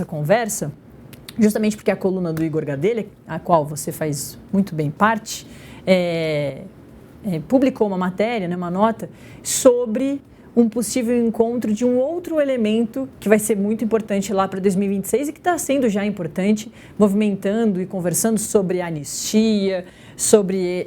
conversa, justamente porque a coluna do Igor Gadelha, a qual você faz muito bem parte, publicou uma matéria, né, uma nota, sobre um possível encontro de um outro elemento que vai ser muito importante lá para 2026 e que está sendo já importante, movimentando e conversando sobre anistia, sobre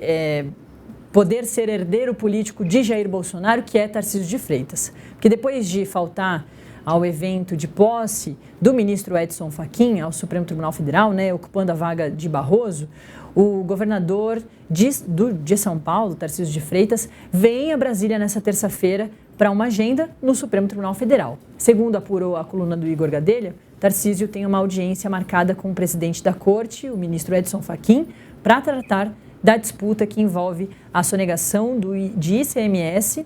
poder ser herdeiro político de Jair Bolsonaro, que é Tarcísio de Freitas. Porque depois de faltar ao evento de posse do ministro Edson Fachin ao Supremo Tribunal Federal, né, ocupando a vaga de Barroso, o governador de São Paulo, Tarcísio de Freitas, vem a Brasília nessa terça-feira para uma agenda no Supremo Tribunal Federal. Segundo apurou a coluna do Igor Gadelha, Tarcísio tem uma audiência marcada com o presidente da corte, o ministro Edson Fachin, para tratar da disputa que envolve a sonegação de ICMS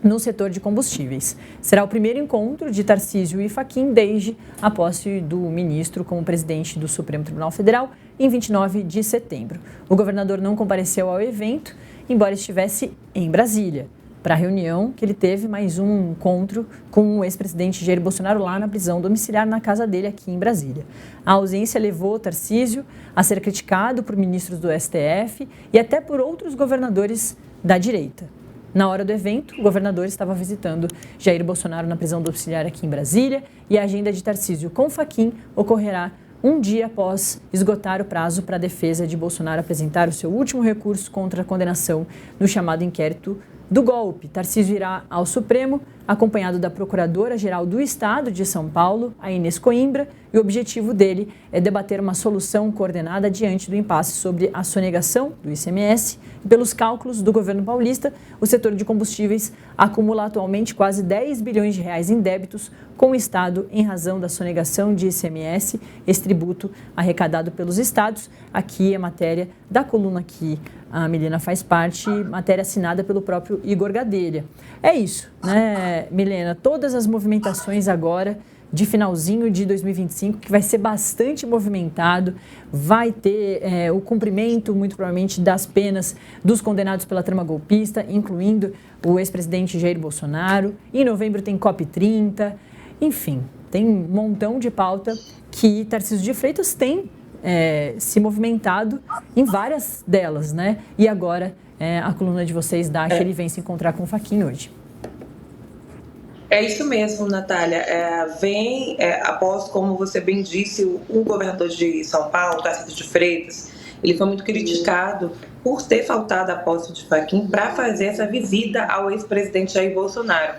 no setor de combustíveis. Será o primeiro encontro de Tarcísio e Fachin desde a posse do ministro como presidente do Supremo Tribunal Federal em 29 de setembro. O governador não compareceu ao evento, embora estivesse em Brasília, para a reunião que ele teve mais um encontro com o ex-presidente Jair Bolsonaro lá na prisão domiciliar na casa dele aqui em Brasília. A ausência levou Tarcísio a ser criticado por ministros do STF e até por outros governadores da direita. Na hora do evento, o governador estava visitando Jair Bolsonaro na prisão domiciliar aqui em Brasília e a agenda de Tarcísio com Fachin ocorrerá um dia após esgotar o prazo para a defesa de Bolsonaro apresentar o seu último recurso contra a condenação no chamado inquérito do golpe. Tarcísio irá ao Supremo, acompanhado da Procuradora-Geral do Estado de São Paulo, a Inês Coimbra, e o objetivo dele é debater uma solução coordenada diante do impasse sobre a sonegação do ICMS. Pelos cálculos do governo paulista, o setor de combustíveis acumula atualmente quase 10 bilhões de reais em débitos com o Estado em razão da sonegação de ICMS, esse tributo arrecadado pelos estados. Aqui a matéria da coluna que a Milena faz parte, matéria assinada pelo próprio Igor Gadelha. É isso, né, Milena? Todas as movimentações agora de finalzinho de 2025, que vai ser bastante movimentado, vai ter o cumprimento, muito provavelmente, das penas dos condenados pela trama golpista, incluindo o ex-presidente Jair Bolsonaro. Em novembro tem COP30, enfim, tem um montão de pauta que Tarcísio de Freitas tem se movimentado em várias delas, né? E agora a coluna de vocês dá que ele vem se encontrar com o Fachin hoje. É isso mesmo, Natália. Após, como você bem disse, o governador de São Paulo, Tarcísio de Freitas, ele foi muito criticado por ter faltado a posse de Fachin para fazer essa visita ao ex-presidente Jair Bolsonaro.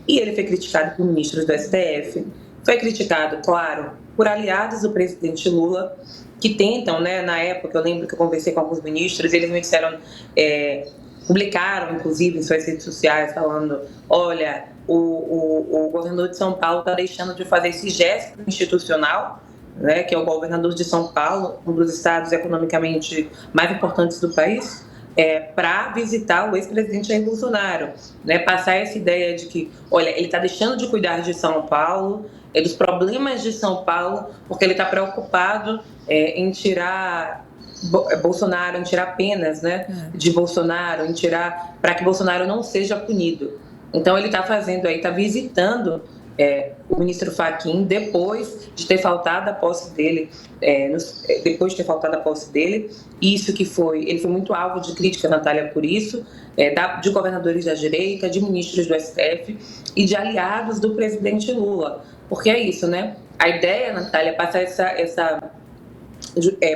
E ele foi criticado por ministros do STF, foi criticado, claro, por aliados do presidente Lula, que tentam, né, na época, eu lembro que eu conversei com alguns ministros, eles me disseram, publicaram, inclusive, em suas redes sociais, falando, olha, o governador de São Paulo está deixando de fazer esse gesto institucional, né, que é o governador de São Paulo, um dos estados economicamente mais importantes do país, para visitar o ex-presidente Jair Bolsonaro, né, passar essa ideia de que, olha, ele está deixando de cuidar de São Paulo, dos problemas de São Paulo, porque ele está preocupado em tirar Bolsonaro, em tirar penas, né, de Bolsonaro, em tirar para que Bolsonaro não seja punido. Então ele está fazendo aí, está visitando o ministro Fachin depois de ter faltado a posse dele, isso que ele foi muito alvo de crítica, Natália, por isso, de governadores da direita, de ministros do STF e de aliados do presidente Lula, porque é isso, né? A ideia, Natália, é passar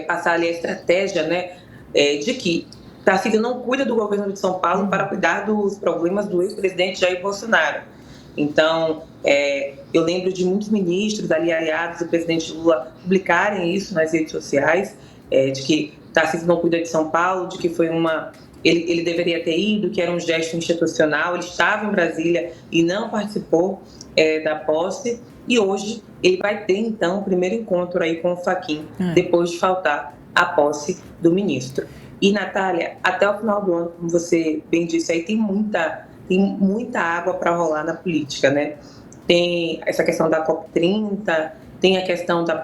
passar ali a estratégia, né, de que Tarcísio não cuida do governo de São Paulo para cuidar dos problemas do ex-presidente Jair Bolsonaro. Então, eu lembro de muitos ministros ali aliados do presidente Lula publicarem isso nas redes sociais, de que Tarcísio não cuida de São Paulo, de que foi ele deveria ter ido, que era um gesto institucional, ele estava em Brasília e não participou da posse, e hoje ele vai ter, então, o primeiro encontro aí com o Fachin, depois de faltar a posse do ministro. E, Natália, até o final do ano, como você bem disse, aí tem muita água para rolar na política, né? Tem essa questão da COP30, tem a questão da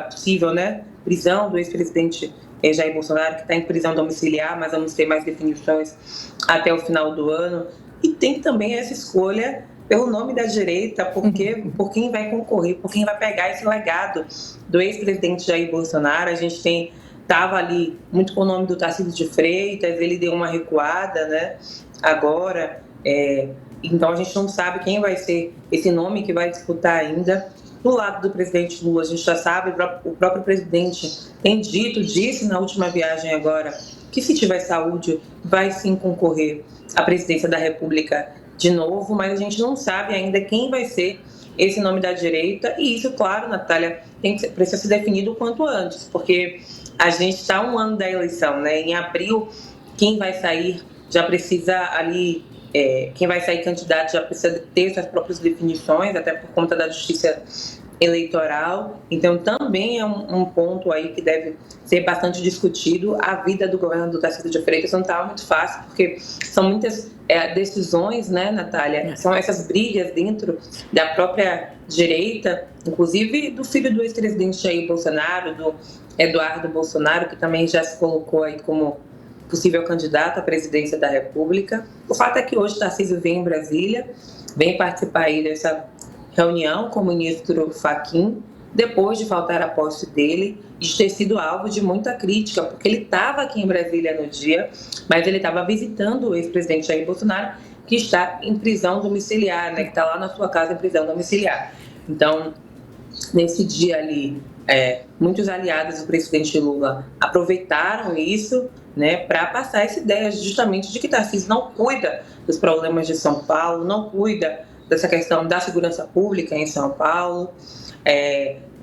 possível, né, prisão do ex-presidente Jair Bolsonaro, que está em prisão domiciliar, mas vamos ter mais definições até o final do ano. E tem também essa escolha pelo nome da direita, porque, por quem vai concorrer, por quem vai pegar esse legado do ex-presidente Jair Bolsonaro. A gente estava ali muito com o nome do Tarcísio de Freitas, ele deu uma recuada, né? Agora, então a gente não sabe quem vai ser esse nome que vai disputar ainda. Do lado do presidente Lula, a gente já sabe, o próprio presidente tem disse na última viagem agora, que se tiver saúde, vai sim concorrer à presidência da República de novo, mas a gente não sabe ainda quem vai ser esse nome da direita, e isso, claro, Natália, precisa ser definido o quanto antes, porque a gente está um ano da eleição, né? Em abril, quem vai sair já precisa ali, quem vai sair candidato já precisa ter suas próprias definições, até por conta da justiça eleitoral. Então, também é um ponto aí que deve ser bastante discutido. A vida do governador Tarcísio de Freitas não estava muito fácil, porque são muitas decisões, né, Natália? São essas brigas dentro da própria direita, inclusive do filho do ex-presidente Jair Bolsonaro, do Eduardo Bolsonaro, que também já se colocou aí como possível candidato à presidência da República. O fato é que hoje Tarcísio vem em Brasília, vem participar aí dessa reunião com o ministro Fachin, depois de faltar a posse dele e de ter sido alvo de muita crítica, porque ele estava aqui em Brasília no dia, mas ele estava visitando o ex-presidente Jair Bolsonaro, que está em prisão domiciliar, né, que está lá na sua casa em prisão domiciliar. Então, nesse dia ali, muitos aliados do presidente Lula aproveitaram isso, né, para passar essa ideia justamente de que Tarcísio não cuida dos problemas de São Paulo, não cuida dessa questão da segurança pública em São Paulo,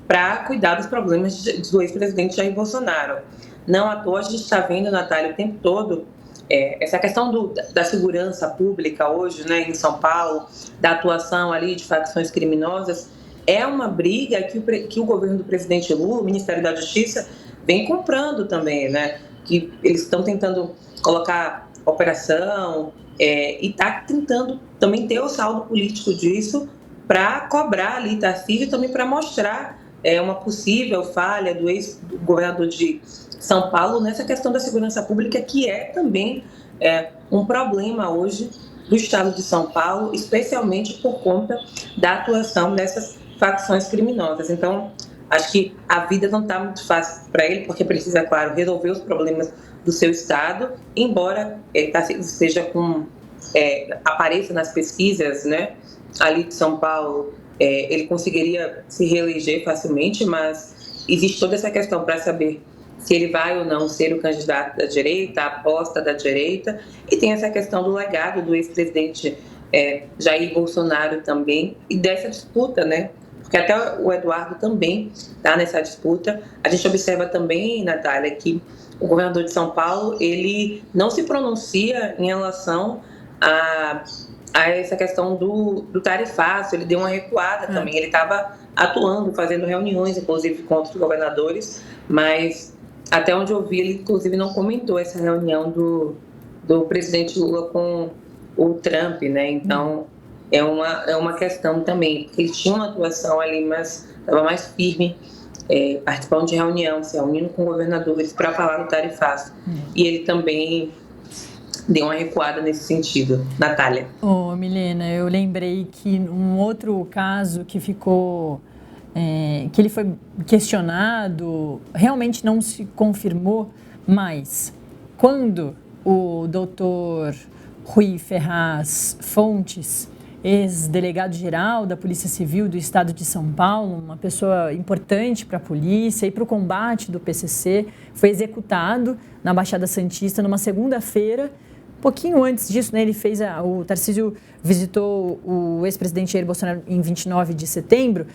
para cuidar dos problemas do ex-presidente Jair Bolsonaro. Não à toa a gente está vendo, Natália, o tempo todo, essa questão da segurança pública hoje, né, em São Paulo, da atuação ali de facções criminosas, é uma briga que o governo do presidente Lula, o Ministério da Justiça, vem comprando também, né? Que eles estão tentando colocar operação e está tentando também ter o saldo político disso para cobrar ali Tarcísio e também para mostrar uma possível falha do ex-governador de São Paulo nessa questão da segurança pública, que é também um problema hoje do estado de São Paulo, especialmente por conta da atuação dessas facções criminosas. Então, acho que a vida não está muito fácil para ele, porque precisa, claro, resolver os problemas do seu estado, embora esteja apareça nas pesquisas, né, ali de São Paulo, ele conseguiria se reeleger facilmente, mas existe toda essa questão para saber se ele vai ou não ser o candidato da direita, a aposta da direita, e tem essa questão do legado do ex-presidente Jair Bolsonaro também, e dessa disputa, né? Porque até o Eduardo também está nessa disputa. A gente observa também, Natália, que o governador de São Paulo, ele não se pronuncia em relação a essa questão do tarifaço, ele deu uma recuada também, ele estava atuando, fazendo reuniões, inclusive com outros governadores, mas até onde eu vi, ele inclusive não comentou essa reunião do presidente Lula com o Trump, né? Então, é uma questão também, porque ele tinha uma atuação ali, mas estava mais firme, participando de reunião, se reunindo com governadores para falar do tarifaço. E ele também deu uma recuada nesse sentido. Natália. Milena, eu lembrei que um outro caso que ficou, que ele foi questionado, realmente não se confirmou, mas quando o doutor Rui Ferraz Fontes, ex-delegado-geral da Polícia Civil do Estado de São Paulo, uma pessoa importante para a polícia e para o combate do PCC, foi executado na Baixada Santista numa segunda-feira. Pouquinho antes disso, né, o Tarcísio visitou o ex-presidente Jair Bolsonaro em 29 de setembro.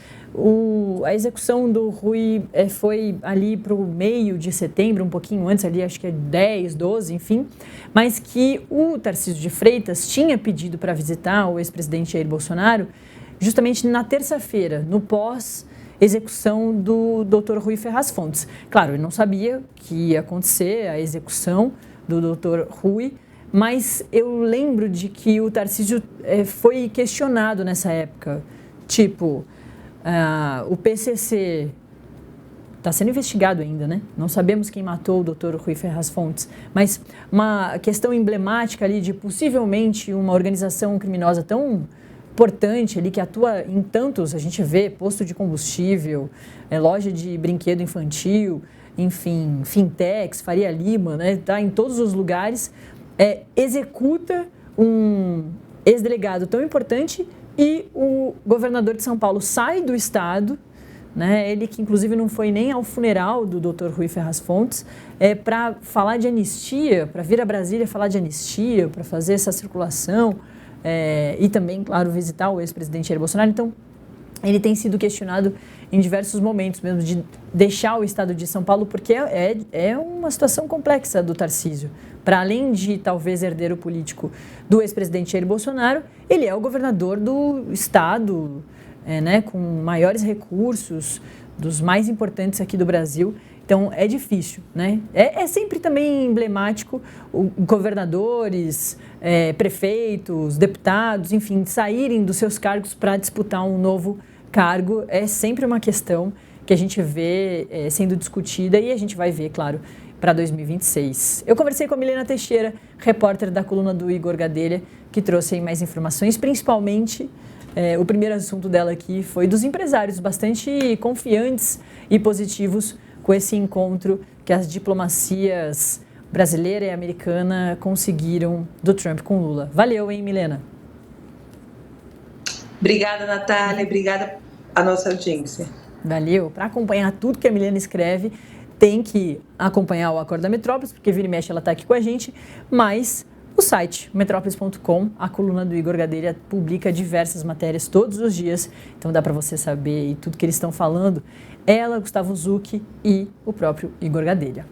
A execução do Rui foi ali para o meio de setembro, um pouquinho antes, ali acho que é 10, 12, enfim. Mas que o Tarcísio de Freitas tinha pedido para visitar o ex-presidente Jair Bolsonaro justamente na terça-feira, no pós-execução do Dr. Rui Ferraz Fontes. Claro, ele não sabia que ia acontecer a execução do Dr. Rui, mas eu lembro de que o Tarcísio foi questionado nessa época. Tipo, o PCC está sendo investigado ainda, né? Não sabemos quem matou o Dr. Rui Ferraz Fontes, mas uma questão emblemática ali de possivelmente uma organização criminosa tão importante ali que atua em tantos, a gente vê posto de combustível, loja de brinquedo infantil, enfim, fintechs, Faria Lima, né, tá em todos os lugares, executa um ex-delegado tão importante e o governador de São Paulo sai do estado, né, ele que inclusive não foi nem ao funeral do Dr. Rui Ferraz Fontes, para falar de anistia, para vir a Brasília falar de anistia, para fazer essa circulação, e também, claro, visitar o ex-presidente Jair Bolsonaro. Então, ele tem sido questionado em diversos momentos mesmo de deixar o estado de São Paulo, porque é uma situação complexa do Tarcísio. Para além de talvez herdeiro político do ex-presidente Jair Bolsonaro, ele é o governador do estado, né, com maiores recursos, dos mais importantes aqui do Brasil. Então, é difícil, né? É sempre também emblemático governadores, prefeitos, deputados, enfim, saírem dos seus cargos para disputar um novo cargo. É sempre uma questão que a gente vê sendo discutida e a gente vai ver, claro, para 2026. Eu conversei com a Milena Teixeira, repórter da coluna do Igor Gadelha, que trouxe aí mais informações, principalmente o primeiro assunto dela aqui foi dos empresários bastante confiantes e positivos com esse encontro que as diplomacias brasileira e americana conseguiram do Trump com Lula. Valeu, hein, Milena? Obrigada, Natália. Obrigada à nossa audiência. Valeu. Para acompanhar tudo que a Milena escreve, tem que acompanhar o Acordo da Metrópolis, porque vira e mexe ela está aqui com a gente, mas o site metrópolis.com, a coluna do Igor Gadelha publica diversas matérias todos os dias, então dá para você saber tudo que eles estão falando. Ela, Gustavo Zucchi e o próprio Igor Gadelha.